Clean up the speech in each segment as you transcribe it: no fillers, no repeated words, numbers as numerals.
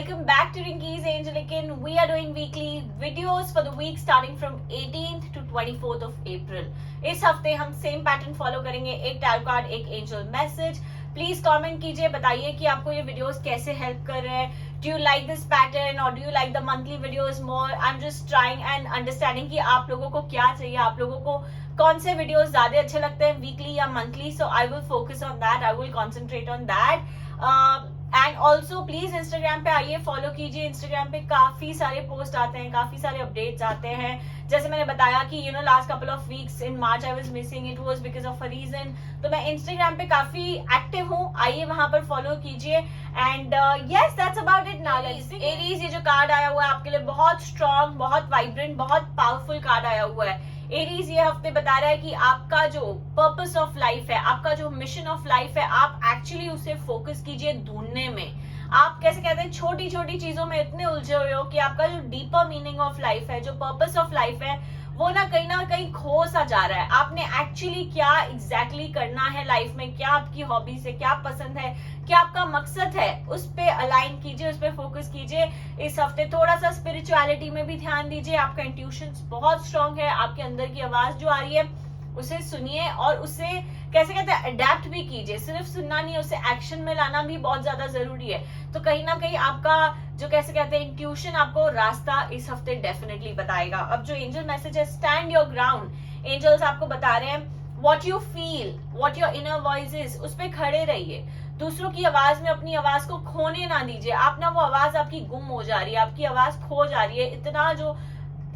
welcome back to Rinky's Angelican. We are doing weekly videos for the week starting from 18th to 24th of April. इस हफ्ते हम same pattern follow करेंगे, एक tarot card, एक angel message. Please comment कीजिए, बताइए कि आपको ये वीडियोस कैसे हेल्प कर रहे हैं. Do you like this pattern और do you like the monthly videos more? I am just trying and understanding कि आप लोगों को क्या चाहिए, आप लोगों को कौन से वीडियोस ज्यादा अच्छे लगते हैं, वीकली या monthly. So I will focus on that, I will concentrate on that. And also please Instagram पे आइए, फॉलो कीजिए. इंस्टाग्राम पे काफी सारे पोस्ट आते हैं, काफी सारे अपडेट्स आते हैं. जैसे मैंने बताया कि last couple of weeks in March I was missing, it was because of a reason. तो मैं इंस्टाग्राम पे काफी एक्टिव हूँ, आइए वहां पर फॉलो कीजिए. And yes, that's about it. Now let's see. Aries, ये जो कार्ड आया हुआ है आपके लिए बहुत स्ट्रॉन्ग, बहुत वाइब्रेंट, बहुत पावरफुल कार्ड आया हुआ है. एरीज ये हफ्ते बता रहा है कि आपका जो पर्पस ऑफ लाइफ है, आपका जो मिशन ऑफ लाइफ है, आप एक्चुअली उसे फोकस कीजिए ढूंढने में. आप कैसे कहते हैं, छोटी छोटी चीजों में इतने उलझे हुए हो कि आपका जो डीपर मीनिंग ऑफ लाइफ है, जो पर्पस ऑफ लाइफ है, वो ना कहीं खो सा जा रहा है. आपने एक्चुअली क्या एग्जैक्टली करना है लाइफ में, क्या आपकी हॉबीज है, क्या पसंद है, क्या आपका मकसद है, उस पे अलाइन कीजिए, उस पे फोकस कीजिए. इस हफ्ते थोड़ा सा स्पिरिचुअलिटी में भी ध्यान दीजिए. आपका इंट्यूशन बहुत स्ट्रांग है, आपके अंदर की आवाज जो आ रही है उसे सुनिए और उसे कैसे कहते हैं अडेप्ट भी कीजिए. सिर्फ सुनना नहीं, उसे एक्शन में लाना भी बहुत ज्यादा जरूरी है. तो कहीं ना कहीं आपका जो कैसे कहते हैं इंट्यूशन आपको रास्ता इस हफ्ते डेफिनेटली बताएगा. अब जो एंजल मैसेज है, स्टैंड योर ग्राउंड. एंजल्स आपको बता रहे हैं what you feel, what your inner voice is, उस पर खड़े रहिए. दूसरों की आवाज में अपनी आवाज को खोने ना दीजिए. आप ना वो आवाज आपकी गुम हो जा रही है, आपकी आवाज खो जा रही है. इतना जो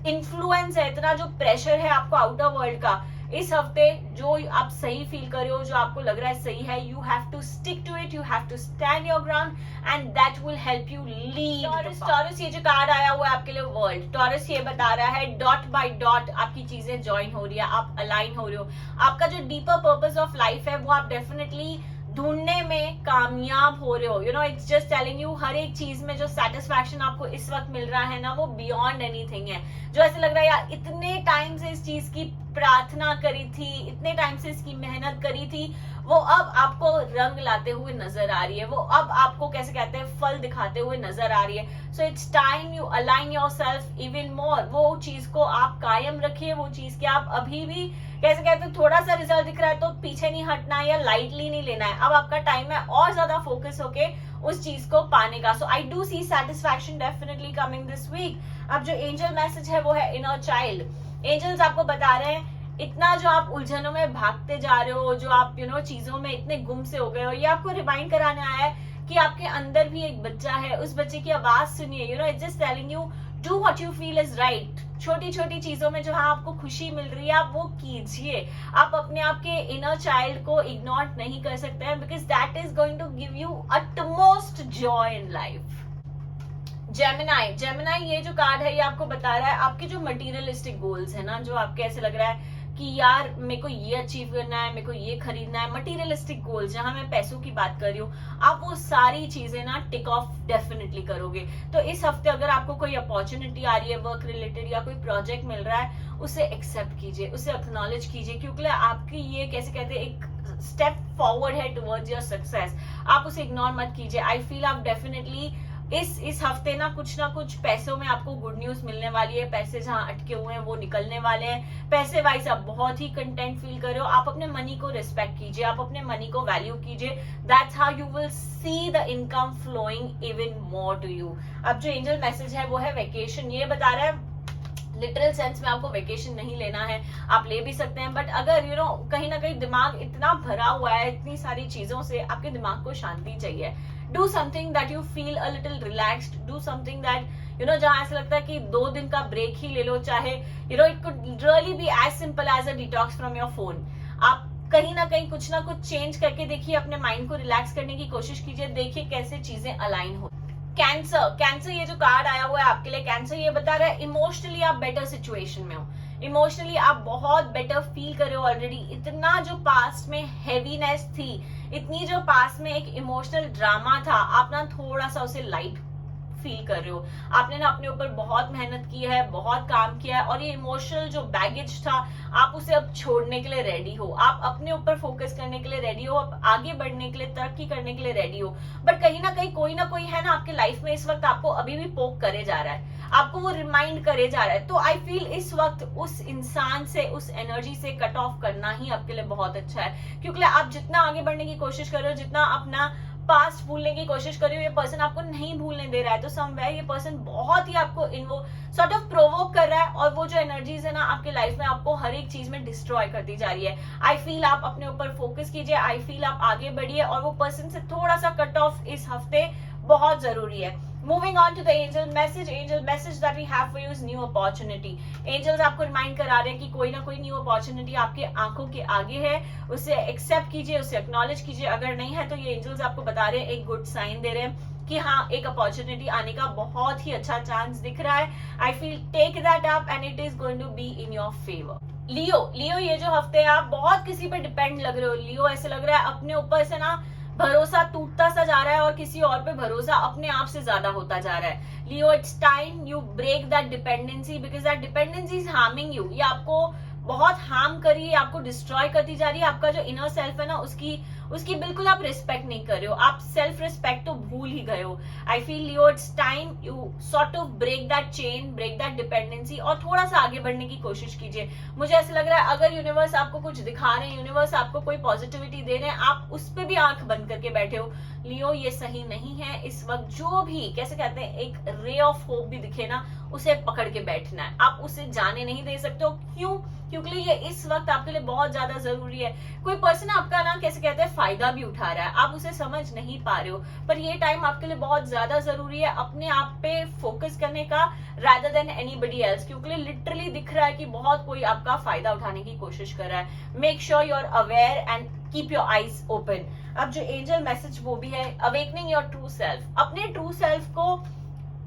इन्फ्लुएंस है, इतना जो प्रेशर है आपको आउटर वर्ल्ड का, इस हफ्ते जो आप सही फील कर रहे हो, जो आपको लग रहा है सही है, you have to stick to it, you have to stand your ground and that will help you lead. Taurus, ये जो कार्ड आया हुआ है आपके लिए वर्ल्ड. टॉरस ये बता रहा है डॉट बाय डॉट आपकी चीजें ज्वाइन हो रही है, आप अलाइन हो रहे हो. आपका जो डीपर पर्पस ऑफ लाइफ है वो आप डेफिनेटली ढूंढने में कामयाब हो रहे हो. इट्स जस्ट टेलिंग यू, हर एक चीज में जो सेटिस्फैक्शन आपको इस वक्त मिल रहा है ना, वो बियॉन्ड एनीथिंग है. जो ऐसे लग रहा है यार, इतने टाइम से इस चीज की प्रार्थना करी थी, इतने टाइम से इसकी मेहनत करी थी, वो अब आपको रंग लाते हुए नजर आ रही है, वो अब आपको कैसे कहते हैं फल दिखाते हुए नजर आ रही है. So it's time you align yourself even more. वो चीज को आप कायम रखिए, वो चीज के आप अभी भी कैसे कहते हैं थोड़ा सा रिजल्ट दिख रहा है तो पीछे नहीं हटना है या लाइटली नहीं लेना है. अब आपका टाइम है और ज्यादा फोकस होके उस चीज को पाने का. So I do see satisfaction definitely coming this week. अब जो एंजल मैसेज है वो है इनर चाइल्ड. एंजल्स आपको बता रहे हैं इतना जो आप उलझनों में भागते जा रहे हो, जो आप चीजों में इतने गुम से हो गए हो, ये आपको रिमाइंड कराने आया है कि आपके अंदर भी एक बच्चा है. उस बच्चे की आवाज सुनिए. It's just telling you do what you feel is right. छोटी छोटी चीजों में जहां आपको खुशी मिल रही है आप वो कीजिए. आप अपने आप के इनर चाइल्ड को इग्नोर नहीं कर सकते हैं, because that is going to give you utmost joy in life. Gemini ये जो कार्ड है ये आपको बता रहा है आपके जो मटीरियलिस्टिक गोल्स है ना, जो आपके ऐसे लग रहा है कि यार मेरे को ये अचीव करना है, मेरे को ये खरीदना है, मटीरियलिस्टिक गोल्स जहां मैं पैसों की बात कर रही हूँ, आप वो सारी चीजें ना टिक ऑफ डेफिनेटली करोगे. तो इस हफ्ते अगर आपको कोई अपॉर्चुनिटी आ रही है वर्क रिलेटेड या कोई प्रोजेक्ट मिल रहा है, उसे एक्सेप्ट कीजिए, उसे एक्नॉलेज कीजिए, क्योंकि आपकी ये कैसे कहते हैं एक स्टेप फॉरवर्ड है टुवर्ड्स योर सक्सेस. आप उसे इग्नोर मत कीजिए. आई फील आप डेफिनेटली इस हफ्ते ना कुछ पैसों में आपको गुड न्यूज मिलने वाली है. पैसे जहां अटके हुए हैं वो निकलने वाले हैं. पैसे वाइज आप बहुत ही कंटेंट फील कर रहे हो. आप अपने मनी को रिस्पेक्ट कीजिए, आप अपने मनी को वैल्यू कीजिए. That's how you will see the income flowing even more to you. अब जो एंजल मैसेज है वो है वेकेशन. ये बता रहा है लिटरल सेंस में आपको वेकेशन नहीं लेना है, आप ले भी सकते हैं, बट अगर कहीं ना कहीं दिमाग इतना भरा हुआ है इतनी सारी चीजों से, आपके दिमाग को शांति चाहिए. Do something that you feel a little relaxed. Do something that जहां ऐसा लगता है कि 2 दिन का ब्रेक ही ले लो. चाहे it could really be as simple as a detox from your phone. आप कहीं ना कुछ चेंज करके देखिए, अपने माइंड को रिलैक्स करने की कोशिश कीजिए, देखिए कैसे चीजें अलाइन हो. कैंसर ये जो कार्ड आया हुआ है आपके लिए, कैंसर ये बता रहा है इमोशनली आप बेटर सिचुएशन में हो. इमोशनली आप बहुत बेटर फील कर रहे हो ऑलरेडी. इतना जो पास्ट में हेवीनेस थी, इतनी जो पास्ट में एक इमोशनल ड्रामा था, आप ना थोड़ा सा उसे लाइट फील कर रहे हो। आपने ना अपने ऊपर बहुत मेहनत की है, बहुत काम किया है, और ये इमोशनल जो बैगेज था आप उसे अब छोड़ने के लिए रेडी हो, आप अपने ऊपर फोकस करने के लिए रेडी हो, आप आगे बढ़ने के लिए, तरक्की करने के लिए रेडी हो। बट कहीं ना कोई है ना आपके लाइफ में इस वक्त आपको अभी भी पोक करे जा रहा है, आपको वो रिमाइंड करे जा रहा है। तो आई फील इस वक्त उस इंसान से, उस एनर्जी से कट ऑफ करना ही आपके लिए बहुत अच्छा है, क्योंकि आप जितना आगे बढ़ने की कोशिश कर रहे हो, जितना अपना पास्ट भूलने की कोशिश कर रही हो, ये पर्सन आपको नहीं भूलने दे रहा है। तो समवेयर ये पर्सन बहुत ही आपको इन्वो सॉर्ट ऑफ प्रोवोक कर रहा है, और वो जो एनर्जीज है ना आपके लाइफ में आपको हर एक चीज में डिस्ट्रॉय करती जा रही है। आई फील आप अपने ऊपर फोकस कीजिए, आई फील आप आगे बढ़िए, और वो पर्सन से थोड़ा सा कट ऑफ इस हफ्ते बहुत जरूरी है। Moving on to the angel message that we have for you is new opportunity. Angels आपको रिमाइंड करा रहे हैं कि कोई ना कोई न्यू अपॉर्चुनिटी आपके आंखों के आगे है, उसे एक्सेप्ट कीजिए, उसे एक्नॉलेज कीजिए। अगर नहीं है तो ये एंजल्स आपको बता रहे हैं, एक गुड साइन दे रहे हैं कि हाँ एक अपॉर्चुनिटी आने का बहुत ही अच्छा चांस दिख रहा है। I feel take that up and it is going to be in your favour. Leo ये जो हफ्ते आप बहुत किसी पे डिपेंड लग रहे हो। लियो ऐसे लग रहा है अपने ऊपर से ना भरोसा टूटता सा जा रहा है, और किसी और पे भरोसा अपने आप से ज्यादा होता जा रहा है। Leo it's time you break that dependency, because that dependency is harming you. ये आपको बहुत हार्म कर रही है, आपको डिस्ट्रॉय करती जा रही है। आपका जो इनर सेल्फ है ना उसकी बिल्कुल आप रिस्पेक्ट नहीं कर रहे हो, आप सेल्फ रिस्पेक्ट तो भूल ही गए हो। I feel Leo it's time you sort of break that chain, break that dependency, और थोड़ा सा आगे बढ़ने की कोशिश कीजिए। मुझे ऐसा लग रहा है अगर यूनिवर्स आपको कुछ दिखा रहे हैं, यूनिवर्स आपको कोई पॉजिटिविटी दे रहे हैं, आप उस पर भी आंख बंद करके बैठे हो। लियो ये सही नहीं है इस वक्त। जो भी कैसे कहते हैं एक रे ऑफ होप भी दिखे ना, उसे पकड़ के बैठना है, आप उसे जाने नहीं दे सकते हो। क्यों? क्योंकि ये इस वक्त आपके लिए बहुत ज्यादा जरूरी है। कोई पर्सन आपका ना कैसे कहते हैं फायदा भी उठा रहा है, आप उसे समझ नहीं पा रहे हो, पर ये टाइम आपके लिए बहुत ज्यादा जरूरी है अपने आप पे फोकस करने का, rather than anybody else, क्योंकि लिटरली दिख रहा है कि बहुत कोई आपका फायदा उठाने की कोशिश कर रहा है। Make sure you are aware and keep your eyes open. अब जो एंजल मैसेज वो भी है अवेकनिंग योर ट्रू सेल्फ। अपने ट्रू सेल्फ को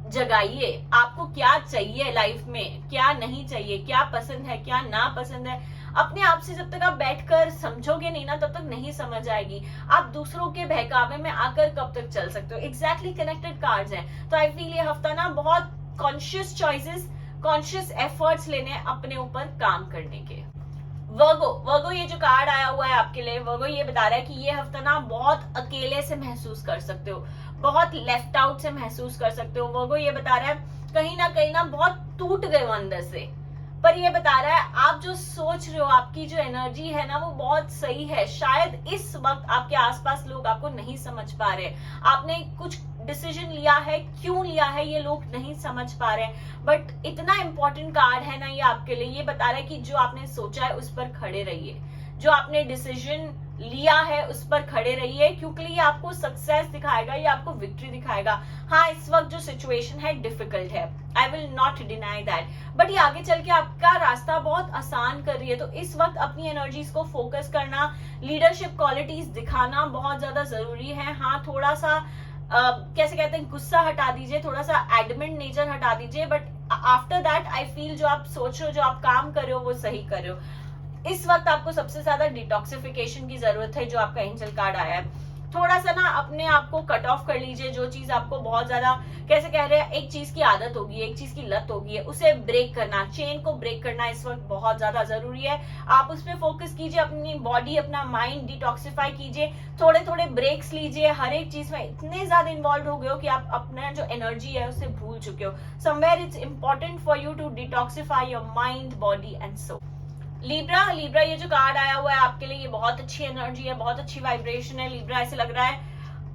जगाइए, आपको क्या चाहिए लाइफ में, क्या नहीं चाहिए, क्या पसंद है, क्या ना पसंद है। अपने आप से जब तक आप बैठकर समझोगे नहीं ना, तब तक नहीं समझ आएगी। आप दूसरों के बहकावे में आकर कब तक चल सकते हो। एग्जैक्टली कनेक्टेड कार्ड्स हैं। तो आई फील ये हफ्ता ना बहुत कॉन्शियस चॉइसेस, कॉन्शियस एफर्ट्स लेने अपने ऊपर काम करने के। वर्गो ये जो कार्ड आया हुआ है आपके लिए, वर्गो ये बता रहा है कि ये हफ्ता ना बहुत अकेले से महसूस कर सकते हो, बहुत लेफ्ट आउट से महसूस कर सकते हो। वर्गो ये बता रहा है कहीं ना बहुत टूट गए हो अंदर से, पर ये बता रहा है आप जो सोच रहे हो, आपकी जो एनर्जी है ना वो बहुत सही है। शायद इस वक्त आपके आसपास लोग आपको नहीं समझ पा रहे, आपने कुछ डिसीजन लिया है, क्यों लिया है ये लोग नहीं समझ पा रहे, बट इतना इंपॉर्टेंट कार्ड है ना ये आपके लिए। ये बता रहा है कि जो आपने सोचा है उस पर खड़े रहिए, जो आपने डिसीजन लिया है उस पर खड़े रहिए, क्योंकि ये आपको सक्सेस दिखाएगा, ये आपको विक्ट्री दिखाएगा। हाँ इस वक्त जो सिचुएशन है डिफिकल्ट है, I will not deny that, but ये आगे चल के आपका रास्ता बहुत आसान कर रही है। तो इस वक्त अपनी एनर्जीज को फोकस करना, लीडरशिप क्वालिटीज दिखाना बहुत ज्यादा जरूरी है। हाँ थोड़ा सा कैसे कहते हैं गुस्सा हटा दीजिए, थोड़ा सा एडमिट नेचर हटा दीजिए, but after that I feel जो आप सोच रहे हो, जो आप काम कर रहे हो वो सही कर रहे हो। इस वक्त आपको सबसे ज्यादा डिटॉक्सिफिकेशन की जरूरत है, जो आपका एंजल कार्ड आया है। थोड़ा सा ना अपने आप को कट ऑफ कर लीजिए, जो चीज आपको बहुत ज्यादा कैसे कह रहे हैं एक चीज की आदत होगी, एक चीज की लत होगी, उसे ब्रेक करना, चेन को ब्रेक करना इस वक्त बहुत ज्यादा जरूरी है। आप उस पर फोकस कीजिए, अपनी बॉडी अपना माइंड डिटॉक्सिफाई कीजिए, थोड़े थोड़े ब्रेक्स लीजिए। हर एक चीज में इतने ज्यादा इन्वॉल्व हो गए हो कि आप अपना जो एनर्जी है उसे भूल चुके हो। Somewhere it's important for you to detoxify your mind, body and soul. Libra ये जो कार्ड आया हुआ है आपके लिए, ये बहुत अच्छी एनर्जी है, बहुत अच्छी वाइब्रेशन है। लिब्रा ऐसे लग रहा है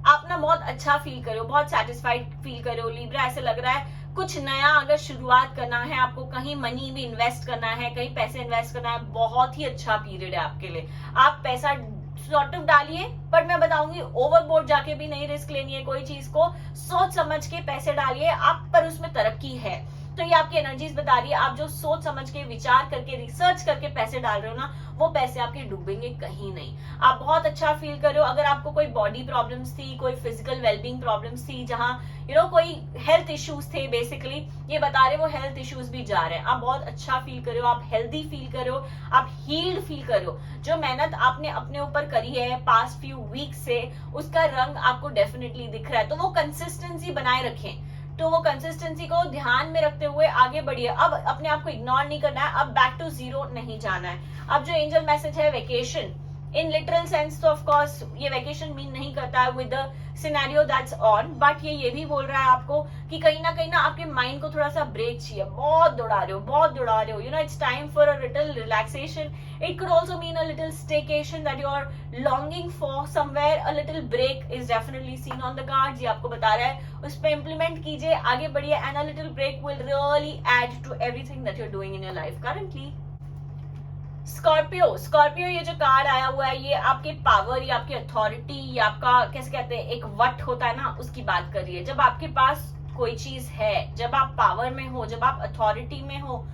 आप ना बहुत अच्छा फील करो, बहुत सेटिस्फाइड फील करो। लिब्रा ऐसे लग रहा है कुछ नया अगर शुरुआत करना है आपको, कहीं मनी भी इन्वेस्ट करना है, कहीं पैसे इन्वेस्ट करना है, बहुत ही अच्छा पीरियड है आपके लिए। आप पैसा सॉर्ट ऑफ डालिए, पर मैं बताऊंगी ओवरबोर्ड जाके भी नहीं रिस्क लेनी है कोई चीज को, सोच समझ के पैसे डालिए आप, पर उसमें तरक्की है। तो ये आपकी एनर्जीज बता रही है आप जो सोच समझ के, विचार करके, रिसर्च करके पैसे डाल रहे हो ना, वो पैसे आपके डूबेंगे कहीं नहीं। आप बहुत अच्छा फील कर रहे हो। अगर आपको कोई बॉडी प्रॉब्लम्स थी, कोई फिजिकल वेलबींग प्रॉब्लम्स थी, जहां कोई हेल्थ इश्यूज थे, बेसिकली ये बता रहे वो हेल्थ इश्यूज भी जा रहे हैं। आप बहुत अच्छा फील कर रहे हो, आप हेल्दी फील कर रहे हो, आप हील्ड फील कर रहे हो। जो मेहनत आपने अपने ऊपर करी है पास्ट फ्यू वीक से, उसका रंग आपको डेफिनेटली दिख रहा है। तो वो कंसिस्टेंसी बनाए रखें, तो वो कंसिस्टेंसी को ध्यान में रखते हुए आगे बढ़िए। अब अपने आप को इग्नोर नहीं करना है, अब बैक टू जीरो नहीं जाना है। अब जो एंजल मैसेज है वेकेशन, इन लिटरल सेंस तो ऑफ कोर्स ये वेकेशन मीन नहीं करता है with the scenario that's on, but ये भी बोल रहा है आपको कि कहीं ना आपके माइंड को थोड़ा सा ब्रेक चाहिए। बहुत दौड़ा रहे हो, you know it's time for a little relaxation. It could also mean a little staycation that you are longing for somewhere. A little break is definitely seen on the cards. ये आपको बता रहा है उस पर इंप्लीमेंट कीजिए, आगे बढ़िए, and a little break will really add to everything that you are doing in your life currently. Scorpio ये जो कार्ड आया हुआ है ये आपके पावर या आपकी अथॉरिटी या आपका कैसे कहते हैं एक वट होता है ना, उसकी बात कर रही है। जब आपके पास कोई चीज है, जब आप पावर में हो, जब आप अथॉरिटी में हो,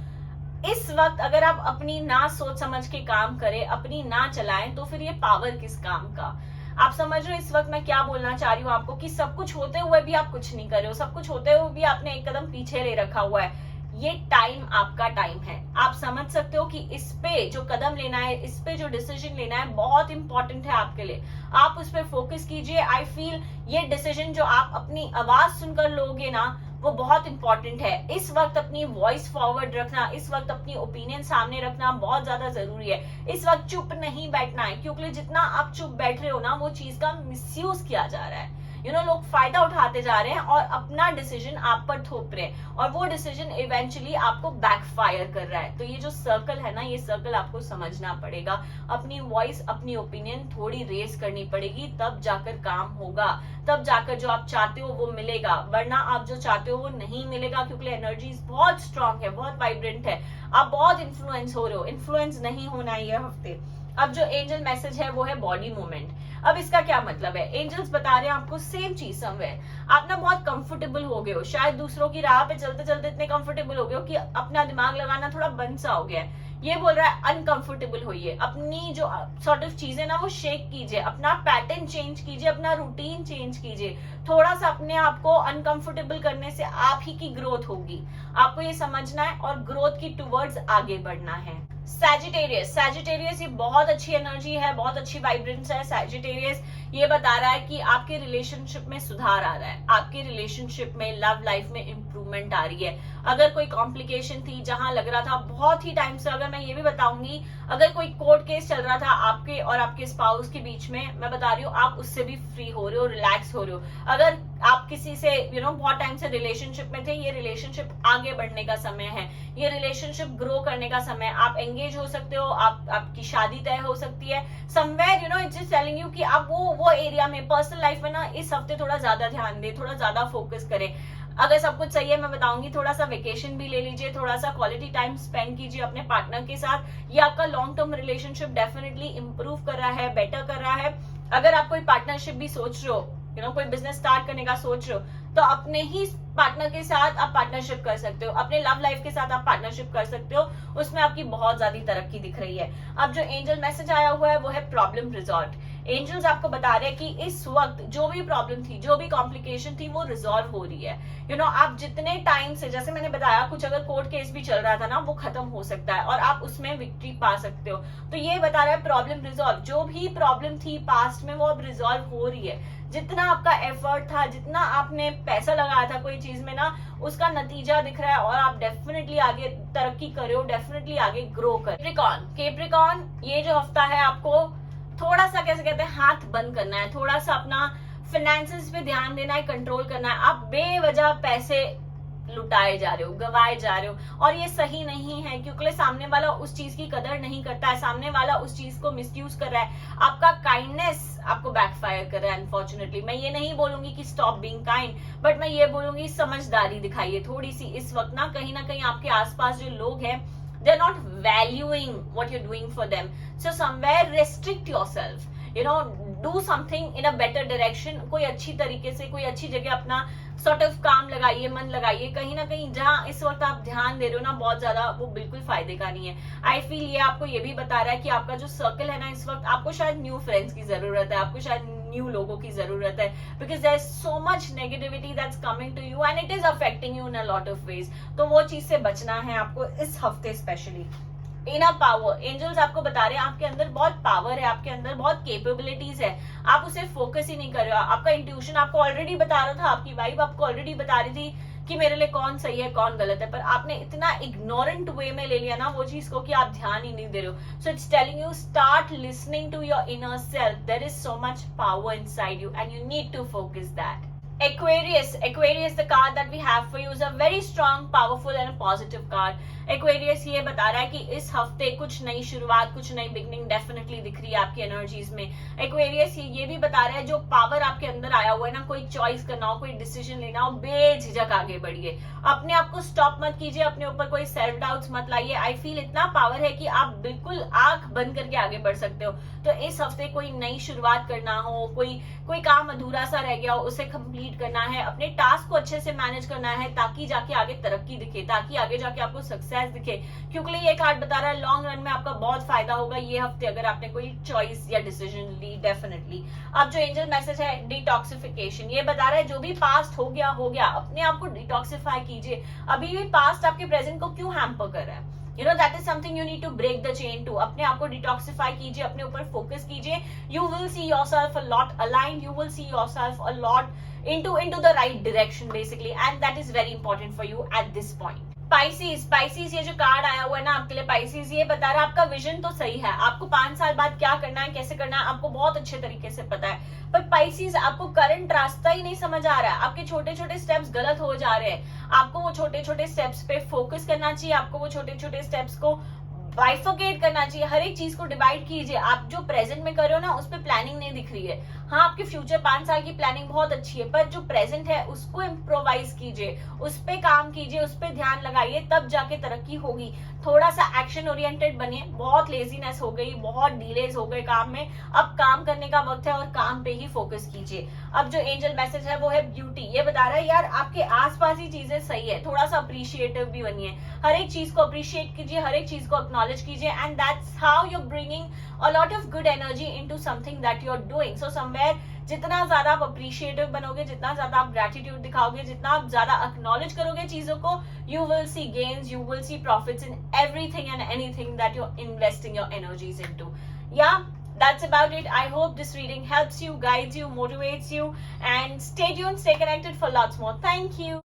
इस वक्त अगर आप अपनी ना सोच समझ के काम करें, अपनी ना चलाएं, तो फिर ये पावर किस काम का। आप समझ रहे हो इस वक्त मैं क्या बोलना चाह रही हूँ आपको, कि सब कुछ होते हुए भी आप कुछ नहीं कर रहे हो, सब कुछ होते हुए भी आपने एक कदम पीछे ले रखा हुआ है। ये टाइम आपका टाइम है। आप समझ सकते हो कि इस पे जो कदम लेना है, इस पे जो डिसीजन लेना है बहुत इंपॉर्टेंट है आपके लिए। आप उस पर फोकस कीजिए। आई फील ये डिसीजन जो आप अपनी आवाज सुनकर लोगे ना, वो बहुत इंपॉर्टेंट है। इस वक्त अपनी वॉइस फॉरवर्ड रखना, इस वक्त अपनी ओपिनियन सामने रखना बहुत ज्यादा जरूरी है। इस वक्त चुप नहीं बैठना है, क्योंकि जितना आप चुप बैठ रहे हो ना, वो चीज का मिसयूज किया जा रहा है। लोग फायदा उठाते जा रहे हैं और अपना डिसीजन आप पर थोप रहे हैं, और वो डिसीजन इवेंचुअली आपको बैकफायर कर रहा है। तो ये जो सर्कल है ना, ये सर्कल आपको समझना पड़ेगा। अपनी वॉइस, अपनी ओपिनियन थोड़ी रेस करनी पड़ेगी, तब जाकर काम होगा, तब जाकर जो आप चाहते हो वो मिलेगा। वरना आप जो चाहते हो वो नहीं मिलेगा, क्योंकि एनर्जी बहुत स्ट्रांग है, बहुत वाइब्रेंट है। आप बहुत इन्फ्लुएंस हो रहे हो, इन्फ्लुएंस नहीं होना है ये हफ्ते। अब जो एंजल मैसेज है वो है बॉडी मूवमेंट। अब इसका क्या मतलब है, एंजल्स बता रहे हैं आपको सेम चीज समवेयर। आप ना बहुत कंफर्टेबल हो गए हो, शायद दूसरों की राह पे चलते चलते इतने कंफर्टेबल हो गए हो कि अपना दिमाग लगाना थोड़ा बंद सा हो गया है। ये बोल रहा है अनकंफर्टेबल होइए, अपनी जो सॉर्ट ऑफ चीजें ना वो शेक कीजिए, अपना पैटर्न चेंज कीजिए, अपना रूटीन चेंज कीजिए। थोड़ा सा अपने आप को अनकंफर्टेबल करने से आप ही की ग्रोथ होगी। आपको ये समझना है और ग्रोथ की टुवर्ड्स आगे बढ़ना है। सैजिटेरियस ये बहुत अच्छी एनर्जी है, बहुत अच्छी वाइब्रेंस है। सैजिटेरियस ये बता रहा है कि आपके रिलेशनशिप में सुधार आ रहा है, आपके रिलेशनशिप में, लव लाइफ में इंप्रूवमेंट आ रही है। अगर कोई कॉम्प्लिकेशन थी, जहां लग रहा था बहुत ही टाइम से, अगर मैं ये भी बताऊंगी, अगर कोई कोर्ट केस चल रहा था आपके और आपके स्पाउस के बीच में, मैं बता रही हूँ आप उससे भी फ्री हो रहे हो, रिलैक्स हो रहे हो। अगर आप किसी से बहुत टाइम से रिलेशनशिप में थे, ये रिलेशनशिप आगे बढ़ने का समय है, ये रिलेशनशिप ग्रो करने का समय। आप एंगेज हो सकते हो, आपकी शादी तय हो सकती है somewhere. It's just telling you कि आप वो एरिया में, पर्सनल लाइफ में ना इस हफ्ते थोड़ा ज्यादा ध्यान दे, थोड़ा ज्यादा फोकस करें। अगर सब कुछ सही है, मैं बताऊंगी थोड़ा सा वेकेशन भी ले लीजिए, थोड़ा सा क्वालिटी टाइम स्पेंड कीजिए अपने पार्टनर के साथ। ये आपका long term relationship definitely improve कर रहा है, बेटर कर रहा है। अगर आप कोई पार्टनरशिप भी सोच रहे हो, कोई बिजनेस स्टार्ट करने का सोच रहे हो, तो अपने ही पार्टनर के साथ आप पार्टनरशिप कर सकते हो, अपने लव लाइफ के साथ आप पार्टनरशिप कर सकते हो, उसमें आपकी बहुत ज्यादा तरक्की दिख रही है। अब जो एंजल मैसेज आया हुआ है वो है प्रॉब्लम रिजॉल्व। एंजल्स आपको बता रहे हैं कि इस वक्त जो भी प्रॉब्लम थी, जो भी कॉम्प्लिकेशन थी, वो रिजॉल्व हो रही है। आप जितने टाइम से, जैसे मैंने बताया, कुछ अगर कोर्ट केस भी चल रहा था ना, वो खत्म हो सकता है और आप उसमें विक्ट्री पा सकते हो। तो ये बता रहा है प्रॉब्लम रिजॉल्व, जो भी प्रॉब्लम थी पास्ट में वो अब रिजॉल्व हो रही है। जितना आपका एफर्ट था, जितना आपने पैसा लगाया था कोई चीज में ना, उसका नतीजा दिख रहा है और आप डेफिनेटली आगे तरक्की कर रहे हो, डेफिनेटली आगे ग्रो कर। कैप्रिकॉर्न ये जो हफ्ता है आपको थोड़ा सा कैसे कहते हैं, हाथ बंद करना है, थोड़ा सा अपना फाइनेंसेस पे ध्यान देना है, कंट्रोल करना है। आप बेवजह पैसे लुटाए जा रहे हो, गवाए जा रहे हो, और ये सही नहीं है, क्योंकि सामने वाला उस चीज की कदर नहीं करता है, सामने वाला उस चीज को मिसयूज कर रहा है। आपका काइंडनेस आपको बैकफायर कर रहा है अनफॉर्चुनेटली। मैं ये नहीं बोलूंगी कि स्टॉप बीइंग काइंड, बट मैं ये बोलूंगी समझदारी दिखाइए थोड़ी सी। इस वक्त ना कहीं आपके आसपास जो लोग हैं, they're not valuing what you're doing for them, so somewhere restrict yourself, do something in a better direction। कोई अच्छी तरीके से, कोई अच्छी जगह अपना सॉर्ट ऑफ काम लगाइए, मन लगाइए। कहीं ना कहीं जहां इस वक्त आप ध्यान दे रहे हो ना बहुत ज्यादा, वो बिल्कुल फायदे का नहीं है। आई फील ये आपको ये भी बता रहा है कि आपका जो सर्कल है ना, इस वक्त आपको शायद न्यू फ्रेंड्स की जरूरत है, आपको शायद न्यू लोगों की जरूरत है, because there is so much negativity that's coming to you and it is affecting you in a lot of ways. तो वो चीज से बचना है आपको इस हफ्ते स्पेशली। इनर पावर, एंजल्स आपको बता रहे हैं आपके अंदर बहुत पावर है, आपके अंदर बहुत कैपेबिलिटीज है, आप उसे फोकस ही नहीं कर रहे हो। आपका इंट्यूशन आपको ऑलरेडी बता रहा था, आपकी वाइब आपको ऑलरेडी बता रही थी कि मेरे लिए कौन सही है कौन गलत है, पर आपने इतना इग्नोरेंट वे में ले लिया ना वो चीज को कि आप ध्यान ही नहीं दे रहे हो. So it's telling you, start listening to your inner self. There is so much power inside you and you need to focus that. Aquarius, the card that we have for you is a very strong, powerful and a positive card. Aquarius ये बता रहा है कि इस हफ्ते कुछ नई शुरुआत, कुछ नई बिगनिंग डेफिनेटली दिख रही है आपकी एनर्जीज में. Aquarius ये भी बता रहा है जो पावर आपके अंदर आया हुआ है ना, कोई चॉइस करना हो, कोई डिसीजन लेना हो, बेझिझक आगे बढ़िए. अपने आप को स्टॉप मत कीजिए, अपने ऊपर कोई सेल्फ डाउट्स मत लाइए. आई फील इतना पावर है कि आप बिल्कुल आंख बंद करके आगे बढ़ सकते हो. तो इस हफ्ते कोई नई शुरुआत करना हो, कोई काम अधूरा सा रह गया हो, उसे कंप्लीट करना है, अपने टास्क को अच्छे से मैनेज करना है ताकि जाके आगे तरक्की दिखे, ताकि आगे जाके आपको सक्सेस दिखे. क्योंकि ये कार्ड बता रहा है लॉन्ग रन में आपका बहुत फायदा होगा ये हफ्ते अगर आपने कोई चॉइस या डिसीजन ली. डेफिनेटली अब जो एंजल मैसेज है डिटॉक्सिफिकेशन, ये बता रहा है जो भी पास्ट हो गया, अपने आप को डिटॉक्सिफाई कीजिए. अभी भी पास्ट आपके प्रेजेंट को क्यों हैम्पर कर रहा है? You know that is something you need to break the chain to. अपने आप को डिटॉक्सिफाई कीजिए, अपने ऊपर फोकस कीजिए. You will see yourself a lot aligned. You will see yourself a lot into the right direction basically, and that is very important for you at this point. Pisces ये जो card आया हुआ है ना आपके लिए, Pisces ये बता रहा है आपका विजन तो सही है, आपको 5 साल बाद क्या करना है, कैसे करना है, आपको बहुत अच्छे तरीके से पता है. पर Pisces आपको करंट रास्ता ही नहीं समझ आ रहा है, आपके छोटे छोटे स्टेप्स गलत हो जा रहे हैं. आपको वो छोटे छोटे स्टेप्स पे फोकस करना चाहिए, आपको वो छोटे छोटे स्टेप्स को बाइफोकेट करना चाहिए. हर एक चीज को डिवाइड कीजिए. आप जो प्रेजेंट में कर रहे हो ना उस पर प्लानिंग नहीं दिख रही है. हाँ आपके फ्यूचर 5 साल की प्लानिंग बहुत अच्छी है, पर जो प्रेजेंट है उसको इम्प्रोवाइज कीजिए, उस पर काम कीजिए, उस पर ध्यान लगाइए, तब जाके तरक्की होगी. थोड़ा सा एक्शन ओरिएंटेड बनिए. बहुत लेजीनेस हो गई, बहुत डिलेज हो गए काम में, अब काम करने का वक्त है और काम पे ही फोकस कीजिए. अब जो एंजल मैसेज है वो है ब्यूटी. ये बता रहा है यार आपके आसपास ही चीजें सही है, थोड़ा सा अप्रिशिएटिव भी बनिए. हर एक चीज को अप्रिशिएट कीजिए, हर एक चीज को एक्नॉलेज कीजिए, and that's how you bringing a lot of good energy into something that you're doing. So somewhere जितना ज्यादा आप अप्रिशिएटिव बनोगे, जितना ज्यादा आप ग्रेटिट्यूड दिखाओगे, जितना आप ज्यादा एक्नॉलेज करोगे चीजों को, you will see gains, you will see profits in everything and anything that you're investing your energies into. Yeah, that's about it. I hope this reading helps you, guides you, motivates you, and stay tuned, stay connected for lots more. Thank you.